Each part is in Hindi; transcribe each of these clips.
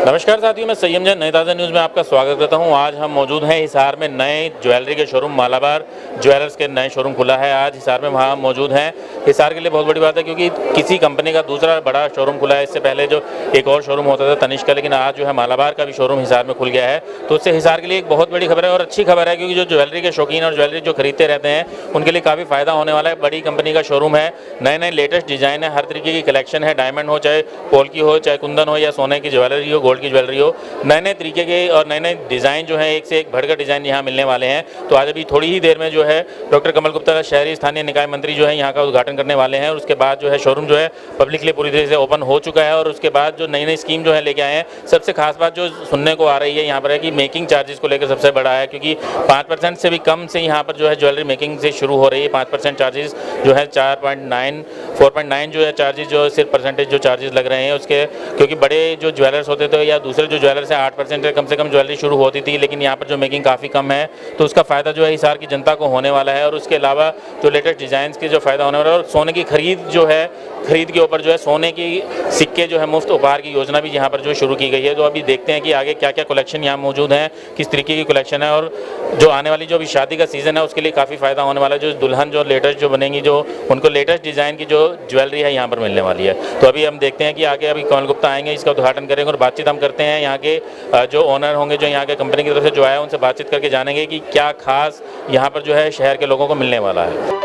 नमस्कार साथियों, मैं संयम जैन नई ताज़ा न्यूज़ में आपका स्वागत करता हूं। आज हम मौजूद हैं हिसार में। नए ज्वेलरी के शोरूम मालाबार ज्वेलर्स के नए शोरूम खुला है आज हिसार में, वहां मौजूद हैं। हिसार के लिए बहुत बड़ी बात है क्योंकि किसी कंपनी का दूसरा बड़ा शोरूम खुला है। इससे पहले जो एक और शोरूम होता था तनिष्क का, लेकिन आज जो है मालाबार का भी शोरूम हिसार में खुल गया है। तो उससे हिसार के लिए एक बहुत बड़ी खबर है और अच्छी खबर है, क्योंकि जो ज्वेलरी के शौकीन और ज्वेलरी जो खरीदते रहते हैं उनके लिए काफ़ी फ़ायदा होने वाला है। बड़ी कंपनी का शोरूम है, नए नए लेटेस्ट डिज़ाइन है, हर तरीके की कलेक्शन है। डायमंड हो, चाहे पोल्की हो, चाहे कुंदन हो, या सोने की ज्वेलरी हो, गोल्ड की ज्वेलरी हो, नए नए तरीके के और नए नए डिज़ाइन जो है एक से एक बढ़कर डिज़ाइन यहाँ मिलने वाले हैं। तो आज अभी थोड़ी ही देर में जो है डॉक्टर कमल गुप्ता शहरी स्थानीय निकाय मंत्री जो है यहाँ का उद्घाटन करने वाले हैं। और उसके बाद जो है शोरूम जो है पब्लिक के लिए पूरी तरह से ओपन हो चुका है। और उसके बाद जो नई नई स्कीम जो है लेके आए हैं, सबसे खास बात जो सुनने को आ रही है यहाँ पर है कि मेकिंग चार्जेस को लेकर सबसे बड़ा है, क्योंकि 5% से भी कम से यहाँ पर जो है ज्वेलरी मेकिंग से शुरू हो रही है। 5% चार्जेस जो है 4.9 जो है चार्जेस, जो सिर्फ परसेंटेज जो चार्जेस लग रहे हैं उसके, क्योंकि बड़े जो ज्वेलर्स होते थे या दूसरे जो ज्वेलर्स हैं 8% कम से कम ज्वेलरी शुरू होती थी, लेकिन यहाँ पर जो मेकिंग काफ़ी कम है, तो उसका फ़ायदा जो है हिसार की जनता को होने वाला है। और उसके अलावा जो लेटेस्ट डिज़ाइंस की जो फ़ायदा होने वाला है, और सोने की खरीद जो है, खरीद के ऊपर जो है सोने की सिक्के जो है मुफ्त उपहार की योजना भी यहाँ पर जो शुरू की गई है। तो अभी देखते हैं कि आगे क्या क्या कलेक्शन यहाँ मौजूद है, किस तरीके की कलेक्शन है, और जो आने वाली जो अभी शादी का सीज़न है उसके लिए काफ़ी फ़ायदा होने वाला है। जो दुल्हन जो लेटेस्ट जो बनेंगी, जो उनको लेटेस्ट डिज़ाइन की जो ज्वेलरी है यहाँ पर मिलने वाली है। तो अभी हम देखते हैं कि आगे अभी कमल गुप्ता आएंगे, इसका उद्घाटन करेंगे और बातचीत हम करते हैं यहाँ के जो ओनर होंगे, जो यहाँ के कंपनी की तरफ से जो आया, उनसे बातचीत करके जानेंगे कि क्या खास यहाँ पर जो है शहर के लोगों को मिलने वाला है।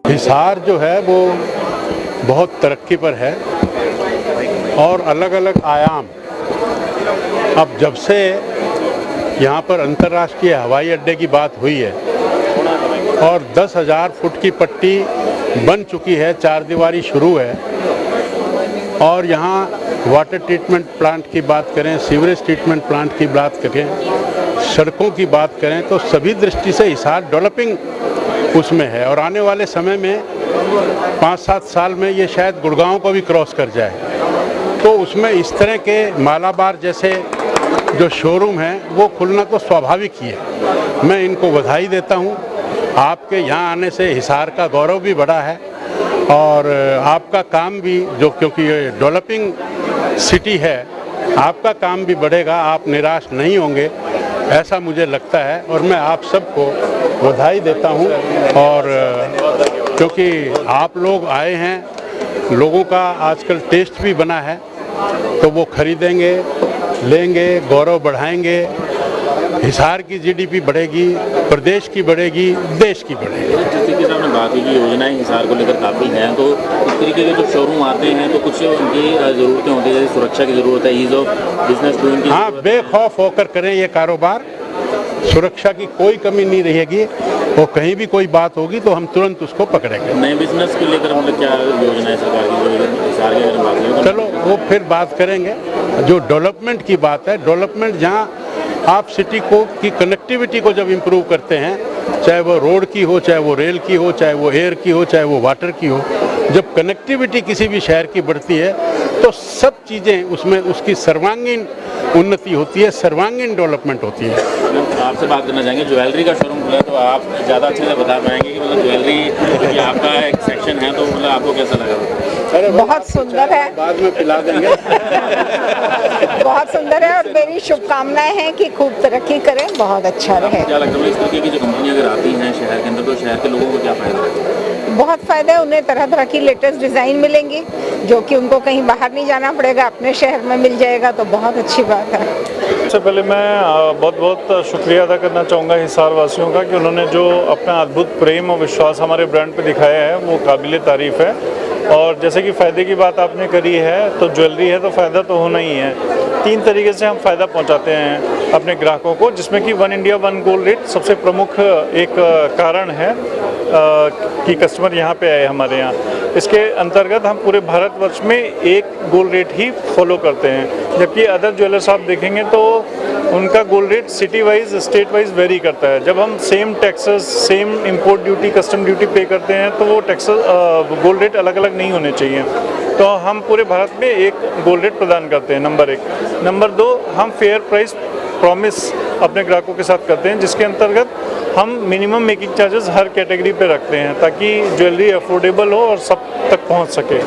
हिसार जो है वो बहुत तरक्की पर है और अलग अलग आयाम। अब जब से यहाँ पर अंतर्राष्ट्रीय हवाई अड्डे की बात हुई है और 10,000 फुट की पट्टी बन चुकी है, चार दीवारी शुरू है, और यहाँ वाटर ट्रीटमेंट प्लांट की बात करें, सीवरेज ट्रीटमेंट प्लांट की बात करें, सड़कों की बात करें, तो सभी दृष्टि से हिसार डेवलपिंग उसमें है। और आने वाले समय में 5-7 साल में ये शायद गुड़गांव को भी क्रॉस कर जाए। तो उसमें इस तरह के मालाबार जैसे जो शोरूम हैं वो खुलना तो स्वाभाविक ही है। मैं इनको बधाई देता हूँ। आपके यहाँ आने से हिसार का गौरव भी बढ़ा है और आपका काम भी, जो क्योंकि ये डेवलपिंग सिटी है, आपका काम भी बढ़ेगा, आप निराश नहीं होंगे, ऐसा मुझे लगता है। और मैं आप सबको बधाई देता हूं। और क्योंकि आप लोग आए हैं, लोगों का आजकल टेस्ट भी बना है, तो वो खरीदेंगे, लेंगे, गौरव बढ़ाएंगे, हिसार की जीडीपी बढ़ेगी, प्रदेश की बढ़ेगी, देश की बढ़ेगी। जिस तरीके से आपने बात की कि योजनाएं हिसार को लेकर काफ़ी हैं, तो इस तरीके के जो शोरूम आते हैं तो कुछ उनकी ज़रूरतें होती है, जैसे सुरक्षा की ज़रूरत है, ईज़ ऑफ बिजनेस डूइंग की। हाँ, बेखौफ होकर करें ये कारोबार, सुरक्षा की कोई कमी नहीं रहेगी। और कहीं भी कोई बात होगी तो हम तुरंत उसको पकड़ेंगे। नए बिजनेस को लेकर मतलब क्या योजना है सरकार की, हिसार की अगर बात करें तो? चलो वो फिर बात करेंगे। जो डेवलपमेंट की बात है, डेवलपमेंट जहाँ आप सिटी को की कनेक्टिविटी को जब इम्प्रूव करते हैं, चाहे वो रोड की हो, चाहे वो रेल की हो, चाहे वो एयर की हो, चाहे वो वाटर की हो, जब कनेक्टिविटी किसी भी शहर की बढ़ती है तो सब चीज़ें उसमें उसकी सर्वांगीण उन्नति होती है, सर्वांगीण डेवलपमेंट होती है। आपसे बात करना चाहेंगे, ज्वेलरी का शोरूम खुला है तो आप ज़्यादा अच्छे से बता पाएंगे कि मतलब ज्वेलरी की आपका एक सेक्शन है, तो मतलब आपको कैसा लगा? अरे बहुत सुंदर है, बाद में पिला देंगे। बहुत सुंदर है और मेरी शुभकामनाएं हैं कि खूब तरक्की करें, बहुत अच्छा रहे। क्या लगता है इस तरीके की जो कंपनी अगर आती हैं शहर के अंदर, तो शहर के लोगों को क्या फायदा है? बहुत फ़ायदा है, उन्हें तरह तरह की लेटेस्ट डिज़ाइन मिलेंगी जो कि उनको कहीं बाहर नहीं जाना पड़ेगा, अपने शहर में मिल जाएगा, तो बहुत अच्छी बात है। सबसे पहले मैं बहुत बहुत शुक्रिया अदा करना चाहूँगा हिसार वासियों का कि उन्होंने जो अपना अद्भुत प्रेम और विश्वास हमारे ब्रांड पे दिखाया है वो काबिले तारीफ़ है। और जैसे कि फ़ायदे की बात आपने करी है, तो ज्वेलरी है तो फ़ायदा तो होना ही है। 3 तरीके से हम फ़ायदा पहुंचाते हैं अपने ग्राहकों को, जिसमें कि one India one gold rate सबसे प्रमुख एक कारण है कि कस्टमर यहाँ पे आए हमारे यहाँ। इसके अंतर्गत हम पूरे भारतवर्ष में एक गोल्ड रेट ही फॉलो करते हैं, जबकि अदर ज्वेलर्स आप देखेंगे तो उनका gold rate city wise state wise very करता है। जब हम same taxes, same import duty, custom duty पे करते हैं तो वो टैक्सेस गोल्ड रेट अलग अलग नहीं होने चाहिए। तो हम पूरे भारत में एक गोल्ड रेट प्रदान करते हैं, नंबर 1। नंबर 2, हम फेयर प्राइस प्रॉमिस अपने ग्राहकों के साथ करते हैं, जिसके अंतर्गत हम मिनिमम मेकिंग चार्जेस हर कैटेगरी पे रखते हैं ताकि ज्वेलरी अफोर्डेबल हो और सब तक पहुंच सके।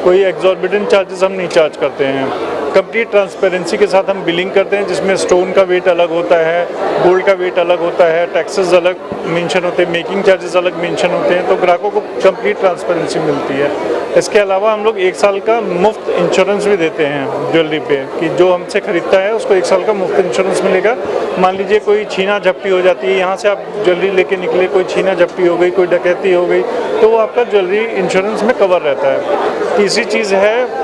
कोई एग्जॉर्बिटेंट चार्जेस हम नहीं चार्ज करते हैं। कंप्लीट ट्रांसपेरेंसी के साथ हम बिलिंग करते हैं, जिसमें स्टोन का वेट अलग होता है, गोल्ड का वेट अलग होता है, टैक्सेस अलग मेंशन होते हैं, मेकिंग चार्जेस अलग मेंशन होते हैं, तो ग्राहकों को कंप्लीट ट्रांसपेरेंसी मिलती है। इसके अलावा हम लोग 1 साल का मुफ्त इंश्योरेंस भी देते हैं ज्वेलरी पे, कि जो हमसे खरीदता है उसको 1 साल का मुफ्त इंश्योरेंस मिलेगा। मान लीजिए कोई छीना झपटी हो जाती है, यहाँ से आप ज्वेलरी लेके निकले, कोई छीना झपटी हो गई, कोई डकैती हो गई, तो वो आपका ज्वेलरी इंश्योरेंस में कवर रहता है। तीसरी चीज़ है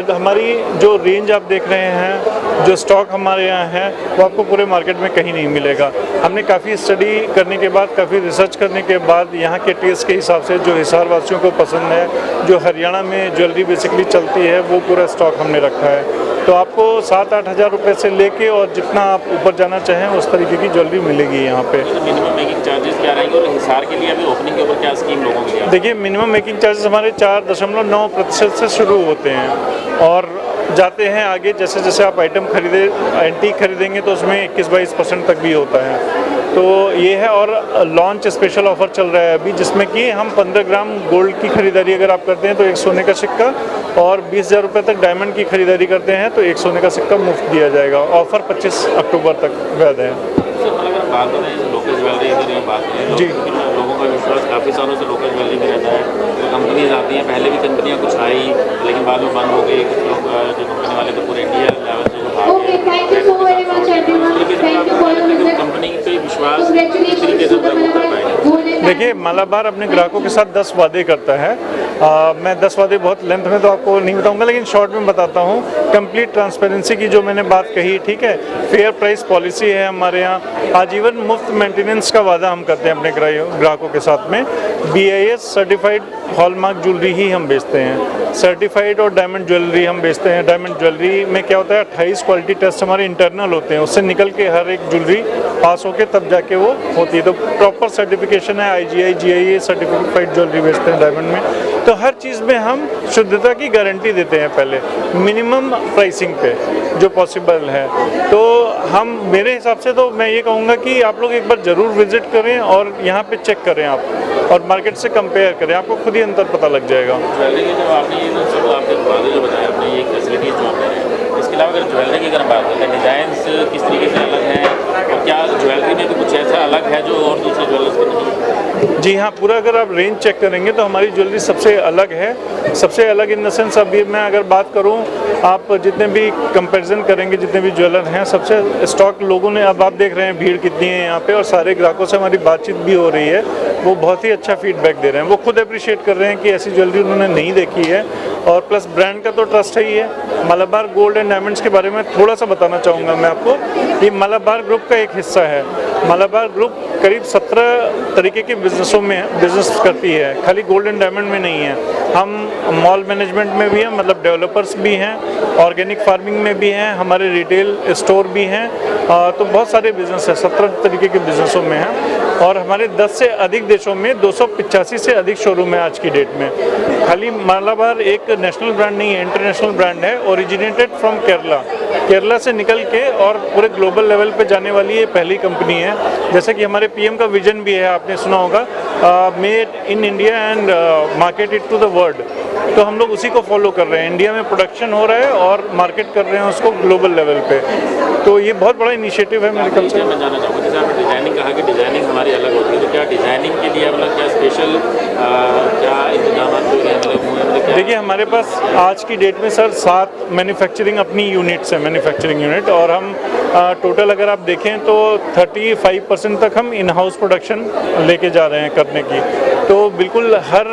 हमारी जो रेंज आप देख रहे हैं, जो स्टॉक हमारे यहाँ है, वो आपको पूरे मार्केट में कहीं नहीं मिलेगा। हमने काफ़ी स्टडी करने के बाद, काफ़ी रिसर्च करने के बाद, यहाँ के टेस्ट के हिसाब से जो हिसार वासियों को पसंद है, जो हरियाणा में ज्वेलरी बेसिकली चलती है, वो पूरा स्टॉक हमने रखा है। तो आपको 7-8 हज़ार रुपये से लेके और जितना आप ऊपर जाना चाहें उस तरीके की ज्वेलरी मिलेगी यहाँ पे। मिनिमम मेकिंग चार्जेस क्या रहेंगे और हिसार के लिए अभी ओपनिंग के ऊपर क्या स्कीम लोगों के लिए? देखिए, मिनिमम मेकिंग चार्जेस हमारे 4.9% से शुरू होते हैं और जाते हैं आगे। जैसे जैसे आप आइटम एंटीक खरीदेंगे तो उसमें 21-22% तक भी होता है। तो ये है। और लॉन्च स्पेशल ऑफर चल रहा है अभी, जिसमें कि हम 15 ग्राम गोल्ड की खरीदारी अगर आप करते हैं तो एक सोने का सिक्का, और 20,000 रुपये तक डायमंड की खरीदारी करते हैं तो एक सोने का सिक्का मुफ्त दिया जाएगा। ऑफर 25 अक्टूबर तक वैध है। बात करें लोकल ज्वेलरी की बात करें, जी, लोगों का विश्वास काफ़ी सालों से लोकल ज्वेलरी में रहता है। तो कंपनीज आती हैं, पहले भी कंपनियां कुछ आई लेकिन बाद में बंद हो गई। कुछ लोग जो कंपनी वाले तो पूरे इंडिया लेवल से जो भाग गए। कंपनी पे विश्वास किस तरीके से कर पाएंगे? देखिए, मालाबार अपने ग्राहकों के साथ 10 वादे करता है। मैं 10 वादे बहुत लेंथ में तो आपको नहीं बताऊंगा, लेकिन शॉर्ट में बताता हूँ। कंप्लीट ट्रांसपेरेंसी की जो मैंने बात कही, ठीक है। फेयर प्राइस पॉलिसी है हमारे यहाँ। आजीवन मुफ्त मेंटेनेंस का वादा हम करते हैं अपने ग्राहकों के साथ में। BIS सर्टिफाइड हॉलमार्क ज्वेलरी ही हम बेचते हैं। सर्टिफाइड और डायमंड ज्वेलरी हम बेचते हैं। डायमंड ज्वेलरी में क्या होता है, 28 क्वालिटी टेस्ट हमारे इंटरनल होते हैं, उससे निकल के हर एक ज्वेलरी पास होके तब जाके वो होती है। तो प्रॉपर सर्टिफिकेशन है, IGI GIA सर्टिफाइड ज्वेलरी बेचते हैं डायमंड में। तो हर चीज़ में हम शुद्धता की गारंटी देते हैं पहले, मिनिमम प्राइसिंग पे जो पॉसिबल है। तो हम, मेरे हिसाब से तो मैं ये कहूँगा कि आप लोग एक बार ज़रूर विजिट करें और यहाँ पे चेक करें आप, और मार्केट से कंपेयर करें, आपको खुद ही अंतर पता लग जाएगा। ज्वेलरी के जो आपने ये सब आपके वादे जो बताया, आपने ये फैसिलिटीज जो आपने हैं, इसके अलावा अगर ज्वेलरी की अगर बात करें, डिज़ाइंस किस तरीके से अलग हैं और क्या ज्वेलरी में भी कुछ ऐसा अलग है जो और दूसरे ज्वेलर्स के नहीं है? जी हाँ, पूरा अगर आप रेंज चेक करेंगे तो हमारी ज्वेलरी सबसे अलग है। सबसे अलग इन द सेंस, अभी मैं अगर बात करूँ, आप जितने भी कंपैरिजन करेंगे, जितने भी ज्वेलर हैं, सबसे स्टॉक लोगों ने, अब आप देख रहे हैं भीड़ कितनी है यहाँ पे, और सारे ग्राहकों से हमारी बातचीत भी हो रही है। वो बहुत ही अच्छा फीडबैक दे रहे हैं। वो खुद अप्रिशिएट कर रहे हैं कि ऐसी ज्वेलरी उन्होंने नहीं देखी है। और प्लस ब्रांड का तो ट्रस्ट ही है। मालाबार गोल्ड एंड डायमंड्स के बारे में थोड़ा सा बताना चाहूँगा मैं आपको। ये मालाबार ग्रुप का एक हिस्सा है। मालाबार ग्रुप करीब 17 तरीके के बिजनेसों में बिजनेस करती है, खाली गोल्ड एंड डायमंड में नहीं है। हम मॉल मैनेजमेंट में भी हैं, मतलब डेवलपर्स भी हैं, ऑर्गेनिक फार्मिंग में भी हैं, हमारे रिटेल स्टोर भी हैं, तो बहुत सारे बिजनेस हैं, 17 तरीके के बिजनेसों में हैं। और हमारे 10 से अधिक देशों में 285 से अधिक शोरूम है आज की डेट में। खाली मालाबार एक नेशनल ब्रांड नहीं है, इंटरनेशनल ब्रांड है, ओरिजिनेटेड फ्रॉम केरला से निकल के और पूरे ग्लोबल लेवल पे जाने वाली ये पहली कंपनी है। जैसे कि हमारे पीएम का विजन भी है, आपने सुना होगा, made in India and market it to the world. तो हम लोग उसी को फॉलो कर रहे हैं, इंडिया में प्रोडक्शन हो रहा है और मार्केट कर रहे हैं उसको ग्लोबल लेवल पे। तो ये बहुत बड़ा इनिशिएटिव है मेरे ख्याल से। मैं जानना चाहूँगा, जैसे आपने डिजाइनिंग कहा कि डिजाइनिंग हमारी अलग होती है, तो क्या डिजाइनिंग के लिए मतलब क्या स्पेशल क्या इंतजाम देखिए, हमारे पास आज की डेट में सर 7 मैन्युफैक्चरिंग अपनी यूनिट्स हैं, मैन्युफैक्चरिंग यूनिट, और हम टोटल अगर आप देखें तो 35% तक हम इन हाउस प्रोडक्शन लेके जा रहे हैं करने की। तो बिल्कुल हर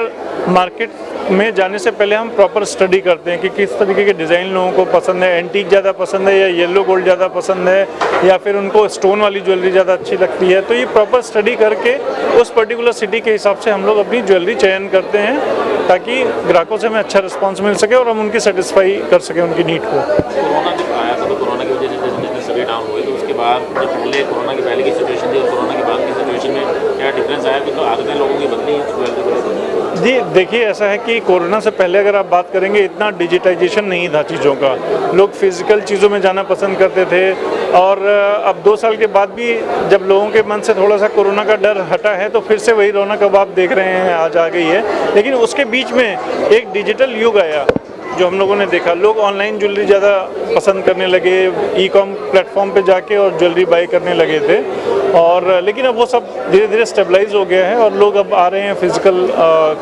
मार्केट में जाने से पहले हम प्रॉपर स्टडी करते हैं कि किस तरीके के डिज़ाइन लोगों को पसंद है, एंटीक ज़्यादा पसंद है या येलो गोल्ड ज़्यादा पसंद है, या फिर उनको स्टोन वाली ज्वेलरी ज़्यादा अच्छी लगती है। तो ये प्रॉपर स्टडी करके उस पर्टिकुलर सिटी के हिसाब से हम लोग अपनी ज्वेलरी चयन करते हैं, ताकि ग्राहकों से हमें अच्छा रिस्पॉन्स मिल सके और हम उनकी सेटिस्फाई कर सकें उनकी नीड को। कोरोना जब आया था तो कोरोना की वजह से बिजनेस सभी डाउन हुए, तो उसके बाद जो पहले कोरोना के पहले की सिचुएशन थी और कोरोना के बाद की सिचुएशन में क्या डिफरेंस आया? तो आदतें लोगों की बदली हैं ज्वेलरी को लेकर? जी देखिए, ऐसा है कि कोरोना से पहले अगर आप बात करेंगे, इतना डिजिटाइजेशन नहीं था चीज़ों का, लोग फिजिकल चीज़ों में जाना पसंद करते थे। और अब 2 साल के बाद भी जब लोगों के मन से थोड़ा सा कोरोना का डर हटा है, तो फिर से वही रौनक अब आप देख रहे हैं आज आ गई है। लेकिन उसके बीच में एक डिजिटल युग आया जो हम लोगों ने देखा, लोग ऑनलाइन ज्वेलरी ज़्यादा पसंद करने लगे, ई-कॉम प्लेटफॉर्म पे जाके और ज्वेलरी बाई करने लगे थे। और लेकिन अब वो सब धीरे धीरे स्टेबलाइज हो गया है और लोग अब आ रहे हैं, फिजिकल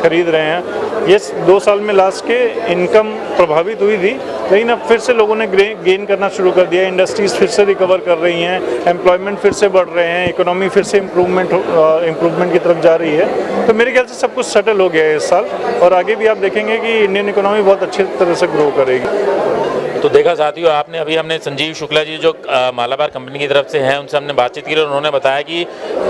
खरीद रहे हैं। ये 2 साल में लास्ट के इनकम प्रभावित हुई थी, लेकिन अब फिर से लोगों ने गेन करना शुरू कर दिया, इंडस्ट्रीज़ फिर से रिकवर कर रही हैं, एम्प्लॉयमेंट फिर से बढ़ रहे हैं, इकोनॉमी फिर से इम्प्रूवमेंट की तरफ जा रही है। तो मेरे ख्याल से सब कुछ सेटल हो गया है इस साल, और आगे भी आप देखेंगे कि इंडियन इकोनॉमी बहुत अच्छी तरह से ग्रो करेगी। तो देखा साथियों, आपने अभी हमने संजीव शुक्ला जी जो मालाबार कंपनी की तरफ से हैं उनसे हमने बातचीत की और उन्होंने बताया कि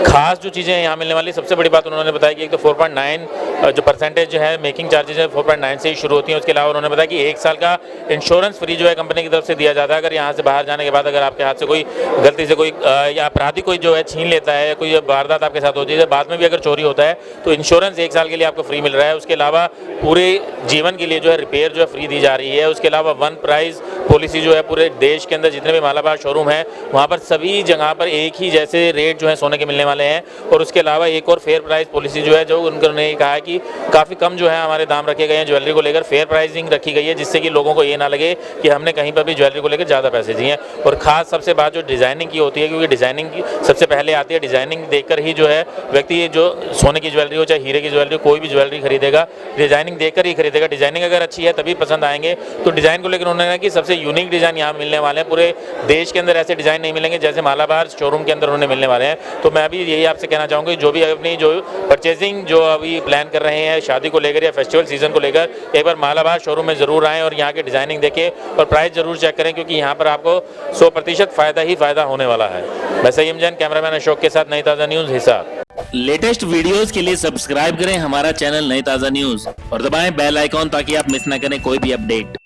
खास जो चीज़ें यहाँ मिलने वाली, सबसे बड़ी बात उन्होंने बताया कि एक तो 4.9 जो परसेंटेज जो है मेकिंग चार्जेज है 4.9 से ही शुरू होती हैं। उसके अलावा उन्होंने बताया कि 1 साल का इंश्योरेंस फ्री जो है कंपनी की तरफ से दिया जाता है। अगर यहाँ से बाहर जाने के बाद अगर आपके हाथ से कोई गलती से कोई या अपराधी कोई जो है छीन लेता है या कोई वारदात आपके साथ होती है, बाद में भी अगर चोरी होता है तो इंश्योरेंस 1 साल के लिए आपको फ्री मिल रहा है। उसके अलावा पूरे जीवन के लिए जो है रिपेयर जो है फ्री दी जा रही है। उसके अलावा 1 प्राइस पॉलिसी जो है पूरे देश के अंदर जितने भी मालाबार शोरूम है वहाँ पर सभी जगह पर एक ही जैसे रेट जो है सोने के मिलने वाले हैं। और उसके अलावा एक और फेयर प्राइस पॉलिसी जो है, जो उन्होंने कहा है कि काफ़ी कम जो है हमारे दाम रखे गए हैं ज्वेलरी को लेकर, फेयर प्राइसिंग रखी गई है, जिससे कि लोगों को ये ना लगे कि हमने कहीं पर भी ज्वेलरी को लेकर ज़्यादा पैसे दिए हैं। और खास सबसे बात जो डिज़ाइनिंग की होती है, क्योंकि डिज़ाइनिंग की सबसे पहले आती है, डिज़ाइनिंग देखकर ही जो है व्यक्ति जो सोने की ज्वेलरी हो चाहे हीरे की ज्वेलरी, कोई भी ज्वेलरी खरीदेगा डिज़ाइनिंग देखकर ही खरीदेगा। डिज़ाइनिंग अगर अच्छी है तभी पसंद आएंगे। तो डिज़ाइन को लेकर उन्होंने कहा कि सबसे यूनिक डिज़ाइन यहाँ मिलने वाले हैं, पूरे देश के अंदर ऐसे डिज़ाइन नहीं मिलेंगे जैसे मालाबार शोरूम के अंदर उन्हें मिलने वाले हैं। तो मैं अभी यही आपसे कहना चाहूँगा, जो भी अपनी जो परचेजिंग जो अभी प्लान कर रहे हैं शादी को लेकर या फेस्टिवल सीजन को लेकर, एक बार मालाबार शोरूम में ज़रूर आएँ और यहाँ की डिज़ाइनिंग देखें और प्राइस ज़रूर चेक करें, क्योंकि यहाँ पर आपको 100% फ़ायदा ही फ़ायदा होने वाला है। मैं सईम जैन, कैमरामैन अशोक के साथ नई ताज़ा न्यूज़ हिसार। लेटेस्ट वीडियोस के लिए सब्सक्राइब करें हमारा चैनल नई ताज़ा न्यूज़ और दबाएं बेल आइकॉन ताकि आप मिस ना करें कोई भी अपडेट।